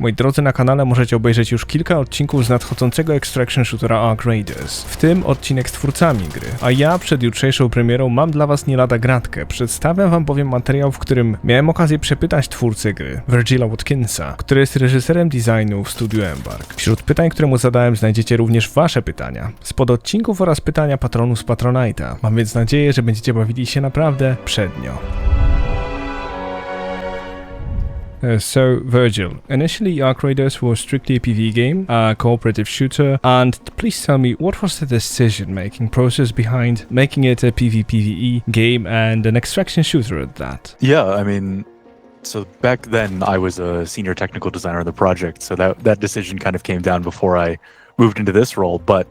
Moi drodzy, na kanale możecie obejrzeć już kilka odcinków z nadchodzącego extraction shootera Ark Raiders, w tym odcinek z twórcami gry. A ja przed jutrzejszą premierą mam dla was nie lada gratkę. Przedstawiam wam bowiem materiał, w którym miałem okazję przepytać twórcę gry, Virgila Watkinsa, który jest reżyserem designu w studiu Embark. Wśród pytań, które mu zadałem, znajdziecie również wasze pytania z pododcinków oraz pytania patronów z Patronite'a. Mam więc nadzieję, że będziecie bawili się naprawdę przednio. So, Virgil, initially Ark Raiders was strictly a PvE game, a cooperative shooter, and please tell me, what was the decision-making process behind making it a PvPvE game and an extraction shooter at that? Yeah, I mean, so back then I was a senior technical designer on the project, so that decision kind of came down before I moved into this role, but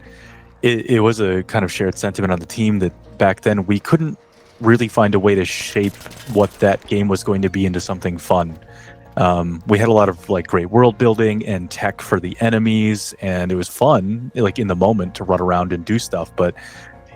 it was a kind of shared sentiment on the team that back then we couldn't really find a way to shape what that game was going to be into something fun. We had a lot of like great world building and tech for the enemies, and it was fun, like in the moment, to run around and do stuff, but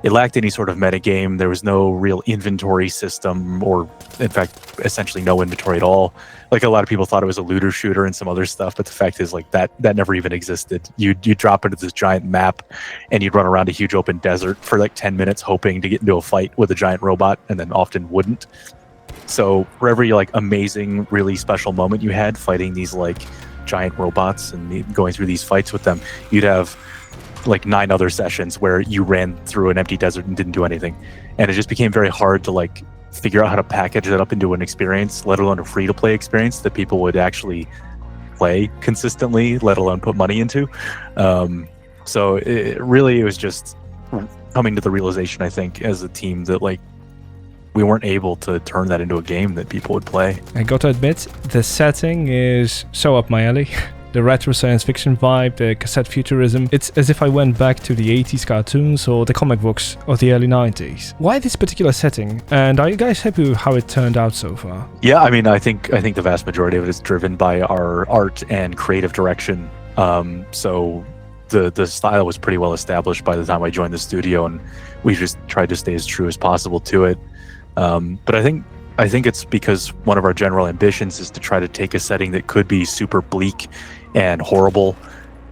it lacked any sort of metagame. There was no real inventory system, or in fact, essentially no inventory at all. Like a lot of people thought it was a looter shooter and some other stuff, but the fact is like that never even existed. You drop into this giant map and you'd run around a huge open desert for like 10 minutes hoping to get into a fight with a giant robot, and then often wouldn't. So for every like amazing, really special moment you had fighting these like giant robots and going through these fights with them, you'd have like 9 other sessions where you ran through an empty desert and didn't do anything. And it just became very hard to like figure out how to package that up into an experience, let alone a free-to-play experience that people would actually play consistently, let alone put money into. So it was just coming to the realization, I think, as a team that like we weren't able to turn that into a game that people would play. I gotta admit, the setting is so up my alley. The retro science fiction vibe, the cassette futurism, it's as if I went back to the 80s cartoons or the comic books of the early 90s. Why this particular setting? And are you guys happy with how it turned out so far? Yeah, I mean, I think the vast majority of it is driven by our art and creative direction. So the style was pretty well established by the time I joined the studio, and we just tried to stay as true as possible to it. But I think it's because one of our general ambitions is to try to take a setting that could be super bleak and horrible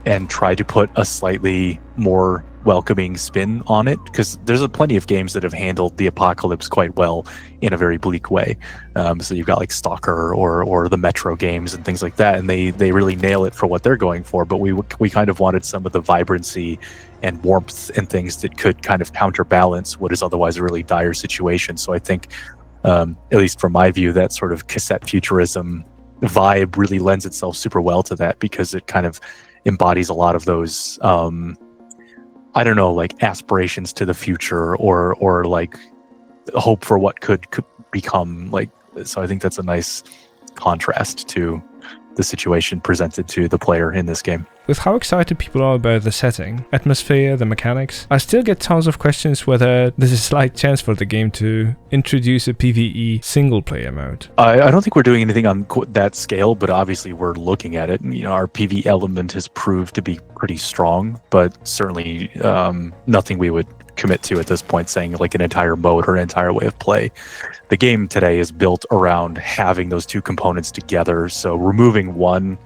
and try to put a slightly more welcoming spin on it, because there's plenty of games that have handled the apocalypse quite well in a very bleak way. So you've got like Stalker or the Metro games and things like that, and they really nail it for what they're going for. But we kind of wanted some of the vibrancy and warmth and things that could kind of counterbalance what is otherwise a really dire situation. So I think, at least from my view, that sort of cassette futurism vibe really lends itself super well to that, because it kind of embodies a lot of those I don't know, like aspirations to the future or like hope for what could become. Like, so I think that's a nice contrast to the situation presented to the player in this game. With how excited people are about the setting, atmosphere, the mechanics, I still get tons of questions whether there's a slight chance for the game to introduce a PvE single-player mode. I don't think we're doing anything on that scale, but obviously we're looking at it. You know, our PvE element has proved to be pretty strong, but certainly nothing we would commit to at this point, saying like an entire mode or an entire way of play. The game today is built around having those two components together, so removing one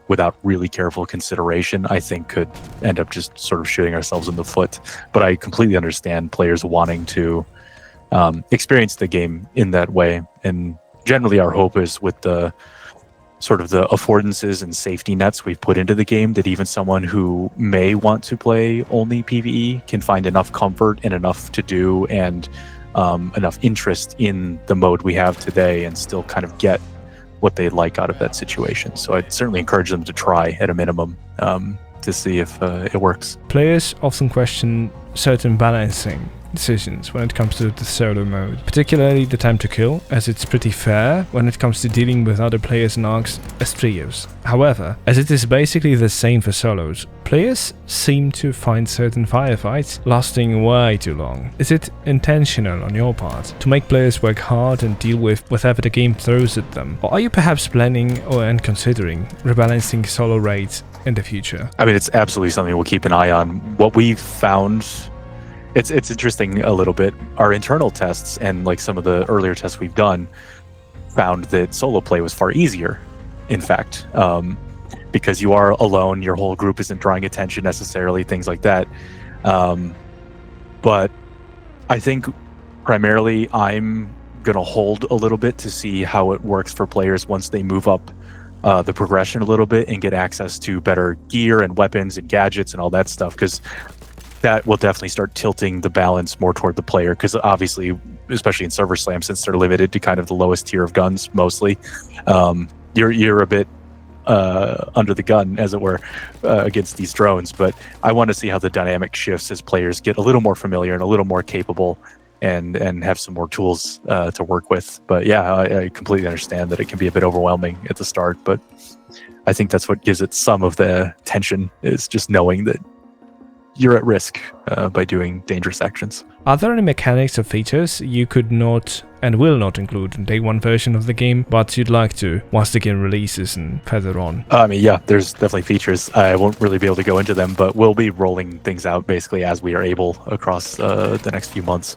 without really careful consideration, I think could end up just sort of shooting ourselves in the foot. But I completely understand players wanting to experience the game in that way. And generally our hope is with the sort of the affordances and safety nets we've put into the game, that even someone who may want to play only PvE can find enough comfort and enough to do and enough interest in the mode we have today and still kind of get what they like out of that situation. So I'd certainly encourage them to try at a minimum to see if it works. Players often question certain balancing decisions when it comes to the solo mode, particularly the time to kill, as it's pretty fair when it comes to dealing with other players and arcs as trios. However, as it is basically the same for solos, players seem to find certain firefights lasting way too long. Is it intentional on your part to make players work hard and deal with whatever the game throws at them? Or are you perhaps planning and considering rebalancing solo raids in the future? I mean, it's absolutely something we'll keep an eye on. What we've found, it's interesting a little bit. Our internal tests and like some of the earlier tests we've done found that solo play was far easier, in fact. because you are alone. Your whole group isn't drawing attention necessarily, things like that. But I think primarily I'm going to hold a little bit to see how it works for players once they move up the progression a little bit and get access to better gear and weapons and gadgets and all that stuff, because that will definitely start tilting the balance more toward the player, because obviously, especially in Server Slam, since they're limited to kind of the lowest tier of guns mostly, you're a bit under the gun, as it were, against these drones. But I want to see how the dynamic shifts as players get a little more familiar and a little more capable and have some more tools to work with. But yeah, I completely understand that it can be a bit overwhelming at the start, but I think that's what gives it some of the tension, is just knowing that you're at risk by doing dangerous actions. Are there any mechanics or features you could not and will not include in day one version of the game, but you'd like to once the game releases and further on? I mean, yeah, there's definitely features. I won't really be able to go into them, but we'll be rolling things out basically as we are able across the next few months.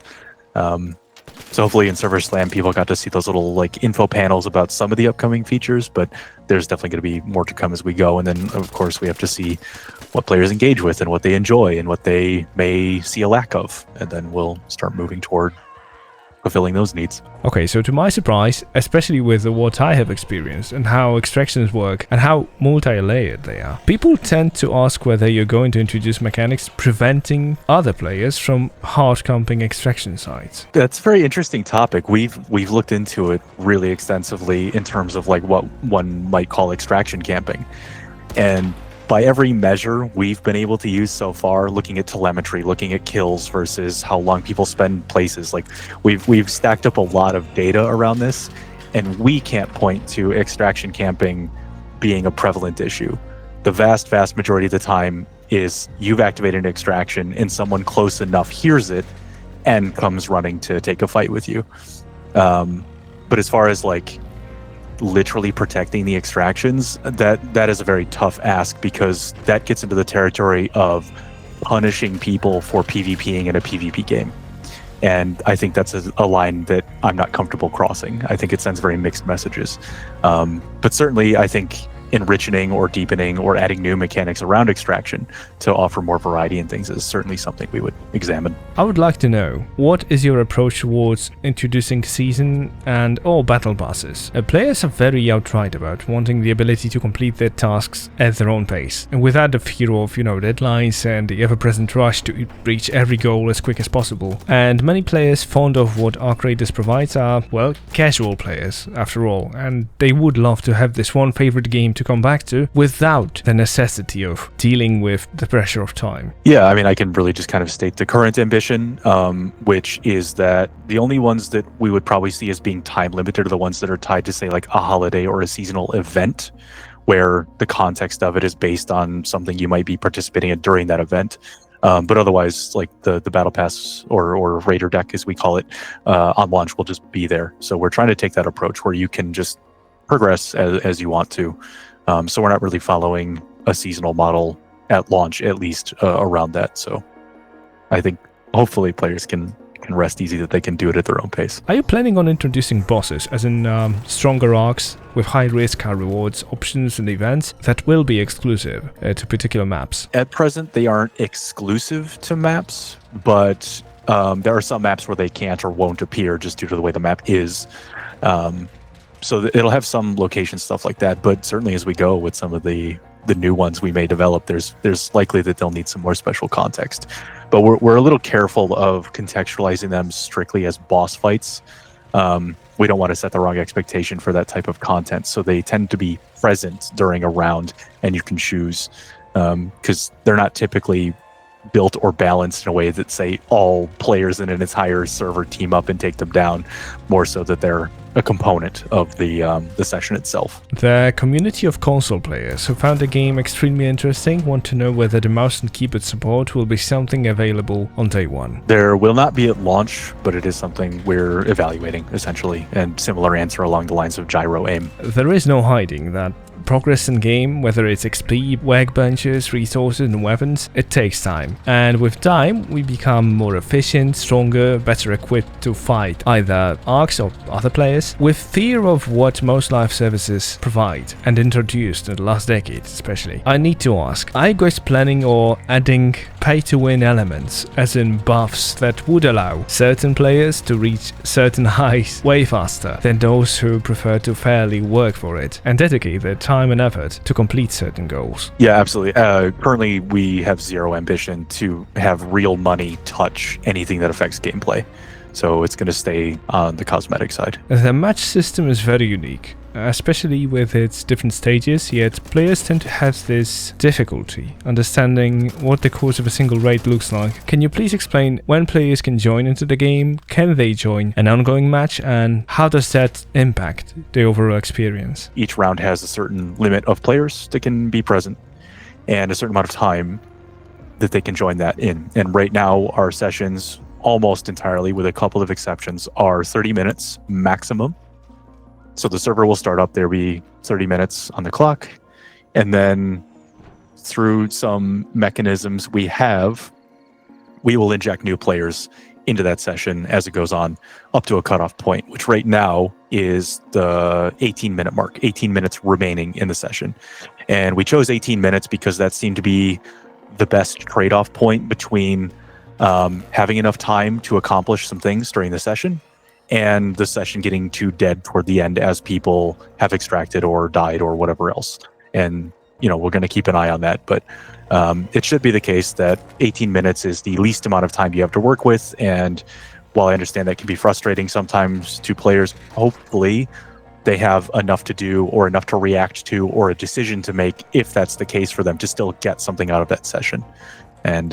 So hopefully in Server Slam, people got to see those little like info panels about some of the upcoming features, but there's definitely going to be more to come as we go. And then of course we have to see what players engage with and what they enjoy and what they may see a lack of. And then we'll start moving toward fulfilling those needs. Okay, so to my surprise, especially with what I have experienced and how extractions work and how multi-layered they are, people tend to ask whether you're going to introduce mechanics preventing other players from hard camping extraction sites. That's a very interesting topic. We've looked into it really extensively in terms of like what one might call extraction camping. And by every measure we've been able to use so far, looking at telemetry, looking at kills versus how long people spend places, like we've stacked up a lot of data around this, and we can't point to extraction camping being a prevalent issue. The vast majority of the time is you've activated an extraction and someone close enough hears it and comes running to take a fight with you. But as far as like literally protecting the extractions, that is a very tough ask, because that gets into the territory of punishing people for PvPing in a PvP game. And I think that's a line that I'm not comfortable crossing. I think it sends very mixed messages. But certainly I think enriching or deepening or adding new mechanics around extraction to offer more variety and things is certainly something we would examine. I would like to know, what is your approach towards introducing season and or battle passes? Players are very outright about wanting the ability to complete their tasks at their own pace, and without the fear of, deadlines and the ever-present rush to reach every goal as quick as possible. And many players fond of what Arc Raiders provides are, well, casual players, after all, and they would love to have this one favorite game to come back to without the necessity of dealing with the pressure of time. Yeah, I mean, I can really just kind of state the current ambition, which is that the only ones that we would probably see as being time limited are the ones that are tied to, say, like a holiday or a seasonal event, where the context of it is based on something you might be participating in during that event. But otherwise, like the battle pass or raider deck, as we call it, on launch will just be there. So we're trying to take that approach where you can just progress as you want to. So we're not really following a seasonal model at launch, at least around that. So I think hopefully players can rest easy that they can do it at their own pace. Are you planning on introducing bosses, as in stronger arcs with high risk, high rewards, options and events that will be exclusive to particular maps? At present, they aren't exclusive to maps, but there are some maps where they can't or won't appear just due to the way the map is. So it'll have some location stuff like that, but certainly as we go with some of the new ones we may develop, there's likely that they'll need some more special context. But we're a little careful of contextualizing them strictly as boss fights. We don't want to set the wrong expectation for that type of content, so they tend to be present during a round, and you can choose, because they're not typically built or balanced in a way that, say, all players in an entire server team up and take them down, more so that they're a component of the session itself. The community of console players who found the game extremely interesting want to know whether the mouse and keyboard support will be something available on day one. There will not be at launch, but it is something we're evaluating, essentially, and similar answer along the lines of gyro aim. There is no hiding that progress in game, whether it's XP, workbenches, resources, and weapons, it takes time. And with time, we become more efficient, stronger, better equipped to fight either ARX or other players, with fear of what most live services provide and introduced in the last decade especially. I need to ask, are you guys planning or adding pay-to-win elements, as in buffs that would allow certain players to reach certain highs way faster than those who prefer to fairly work for it and dedicate their time and effort to complete certain goals? Yeah, absolutely. Currently, we have zero ambition to have real money touch anything that affects gameplay. So it's going to stay on the cosmetic side. The match system is very unique, especially with its different stages, yet players tend to have this difficulty understanding what the course of a single raid looks like. Can you please explain when players can join into the game, can they join an ongoing match, and how does that impact the overall experience? Each round has a certain limit of players that can be present and a certain amount of time that they can join that in. And right now, our sessions, almost entirely with a couple of exceptions, are 30 minutes maximum. So the server will start up, there'll be 30 minutes on the clock, and then through some mechanisms we will inject new players into that session as it goes on up to a cutoff point, which right now is the 18-minute mark, 18 minutes remaining in the session. And we chose 18 minutes because that seemed to be the best trade-off point between having enough time to accomplish some things during the session and the session getting too dead toward the end as people have extracted or died or whatever else. And, we're going to keep an eye on that. But it should be the case that 18 minutes is the least amount of time you have to work with. And while I understand that can be frustrating sometimes to players, hopefully they have enough to do or enough to react to or a decision to make, if that's the case for them, to still get something out of that session. And,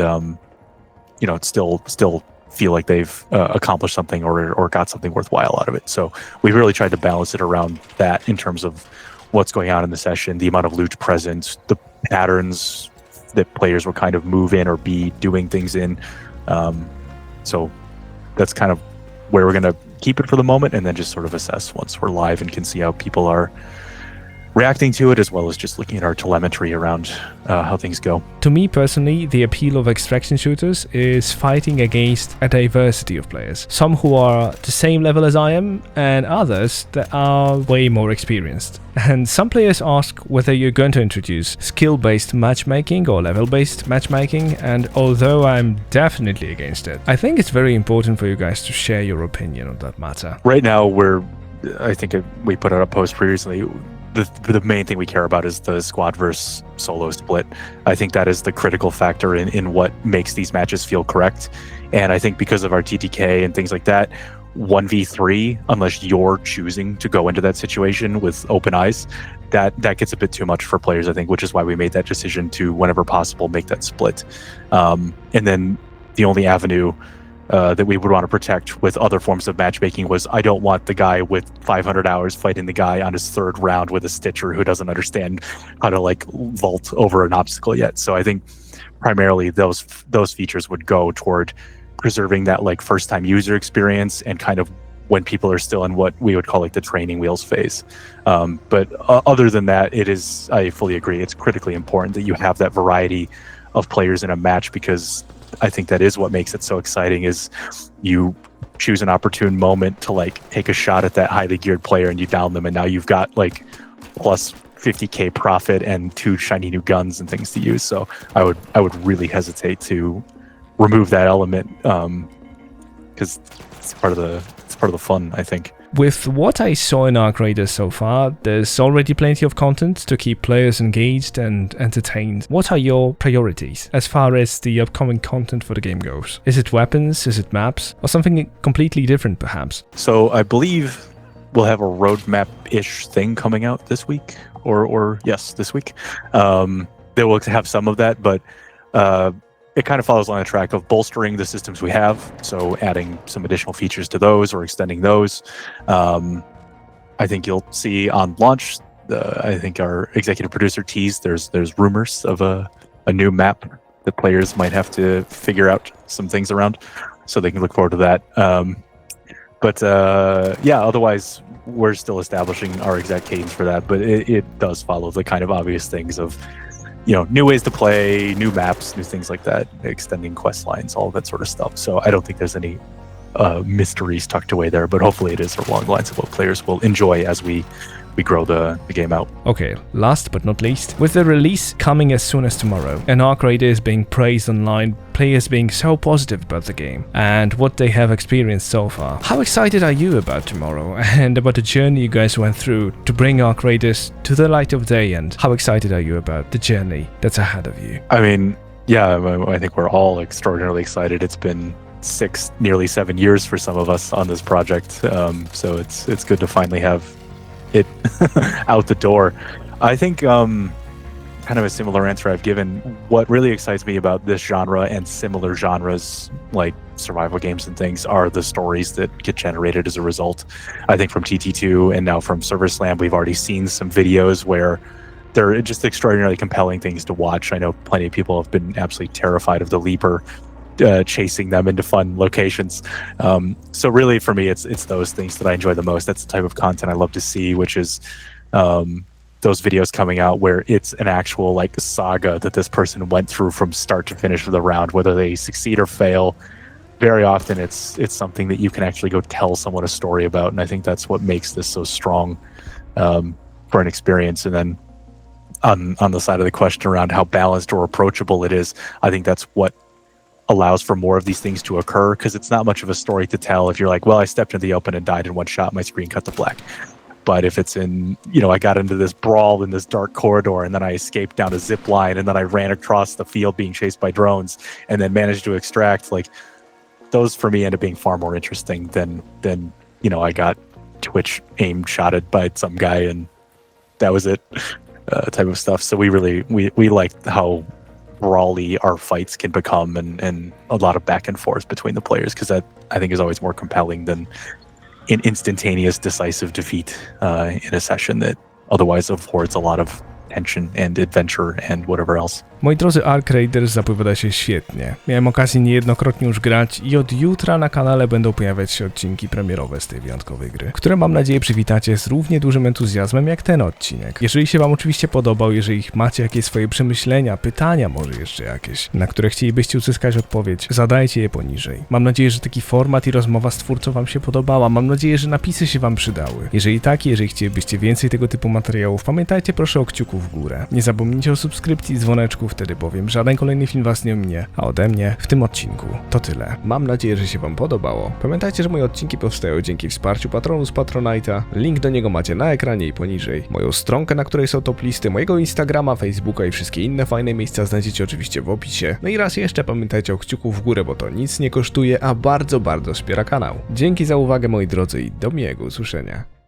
still feel like they've accomplished something or got something worthwhile out of it. So we really tried to balance it around that in terms of what's going on in the session, the amount of loot present, the patterns that players will kind of move in or be doing things in. So that's kind of where we're going to keep it for the moment, and then just sort of assess once we're live and can see how people are reacting to it, as well as just looking at our telemetry around how things go. To me personally, the appeal of extraction shooters is fighting against a diversity of players. Some who are the same level as I am, and others that are way more experienced. And some players ask whether you're going to introduce skill-based matchmaking or level-based matchmaking, and although I'm definitely against it, I think it's very important for you guys to share your opinion on that matter. Right now, I think we put out a post previously, the main thing we care about is the squad versus solo split. I think that is the critical factor in what makes these matches feel correct. And I think because of our TTK and things like that, 1v3, unless you're choosing to go into that situation with open eyes, that gets a bit too much for players, I think, which is why we made that decision to, whenever possible, make that split. And then the only avenue that we would want to protect with other forms of matchmaking was, I don't want the guy with 500 hours fighting the guy on his third round with a Stitcher who doesn't understand how to vault over an obstacle yet. So I think primarily those features would go toward preserving that first time user experience and kind of when people are still in what we would call the training wheels phase. But other than that, I fully agree, it's critically important that you have that variety of players in a match, because I think that is what makes it so exciting, is you choose an opportune moment to take a shot at that highly geared player and you down them, and now you've got plus 50k profit and 2 shiny new guns and things to use. So I would really hesitate to remove that element, because it's part of the fun, I think. With what I saw in Arc Raiders so far, there's already plenty of content to keep players engaged and entertained. What are your priorities as far as the upcoming content for the game goes? Is it weapons, is it maps, or something completely different perhaps? So I believe we'll have a roadmap-ish thing coming out this week, or yes, this week. They will have some of that, but it kind of follows along the track of bolstering the systems we have, so adding some additional features to those or extending those. I think you'll see on launch, I think our executive producer teased there's rumors of a new map that players might have to figure out some things around, so they can look forward to that. But yeah, otherwise we're still establishing our exact cadence for that. But it does follow the kind of obvious things of, you know, new ways to play, new maps, new things like that, extending quest lines, all that sort of stuff. So I don't think there's any mysteries tucked away there, but hopefully it is along the lines of what players will enjoy as we grow the game out. Okay, last but not least, with the release coming as soon as tomorrow, and Arc Raiders being praised online, players being so positive about the game, and what they have experienced so far, how excited are you about tomorrow, and about the journey you guys went through to bring Arc Raiders to the light of day, and how excited are you about the journey that's ahead of you? I mean, yeah, I think we're all extraordinarily excited. It's been 6, nearly 7 years for some of us on this project, so it's good to finally have it out the door. I think kind of a similar answer I've given. What really excites me about this genre and similar genres like survival games and things are the stories that get generated as a result. I think from TT2 and now from Server Slam, we've already seen some videos where they're just extraordinarily compelling things to watch. I know plenty of people have been absolutely terrified of the Leaper chasing them into fun locations. So really for me, it's those things that I enjoy the most. That's the type of content I love to see, which is those videos coming out where it's an actual like saga that this person went through from start to finish of the round, whether they succeed or fail. Very often it's something that you can actually go tell someone a story about, and I think that's what makes this so strong for an experience. And then on the side of the question around how balanced or approachable it is, I think that's what allows for more of these things to occur, because it's not much of a story to tell if you're like, well, I stepped into the open and died in one shot, my screen cut to black. But if it's in, you know, I got into this brawl in this dark corridor and then I escaped down a zip line and then I ran across the field being chased by drones and then managed to extract, like, those for me end up being far more interesting than you know, I got Twitch aim shotted by some guy and that was it, type of stuff. So we like how brawly our fights can become, and a lot of back and forth between the players, because that I think is always more compelling than an instantaneous decisive defeat in a session that otherwise affords a lot of tension and adventure and whatever else. Moi drodzy, Arc Raiders zapowiada się świetnie. Miałem okazję niejednokrotnie już grać i od jutra na kanale będą pojawiać się odcinki premierowe z tej wyjątkowej gry, które mam nadzieję przywitacie z równie dużym entuzjazmem jak ten odcinek. Jeżeli się wam oczywiście podobał, jeżeli macie jakieś swoje przemyślenia, pytania może jeszcze jakieś, na które chcielibyście uzyskać odpowiedź, zadajcie je poniżej. Mam nadzieję, że taki format i rozmowa z twórcą wam się podobała. Mam nadzieję, że napisy się wam przydały. Jeżeli tak, jeżeli chcielibyście więcej tego typu materiałów, pamiętajcie proszę o kciuku w górę. Nie zapomnijcie o subskrypcji i dzwoneczku, wtedy bowiem żaden kolejny film was nie ominie. A ode mnie w tym odcinku to tyle. Mam nadzieję, że się wam podobało. Pamiętajcie, że moje odcinki powstają dzięki wsparciu patronów z Patronite'a. Link do niego macie na ekranie i poniżej. Moją stronkę, na której są top listy, mojego Instagrama, Facebooka i wszystkie inne fajne miejsca znajdziecie oczywiście w opisie. No i raz jeszcze pamiętajcie o kciuku w górę, bo to nic nie kosztuje, a bardzo, bardzo wspiera kanał. Dzięki za uwagę moi drodzy i do miłego usłyszenia.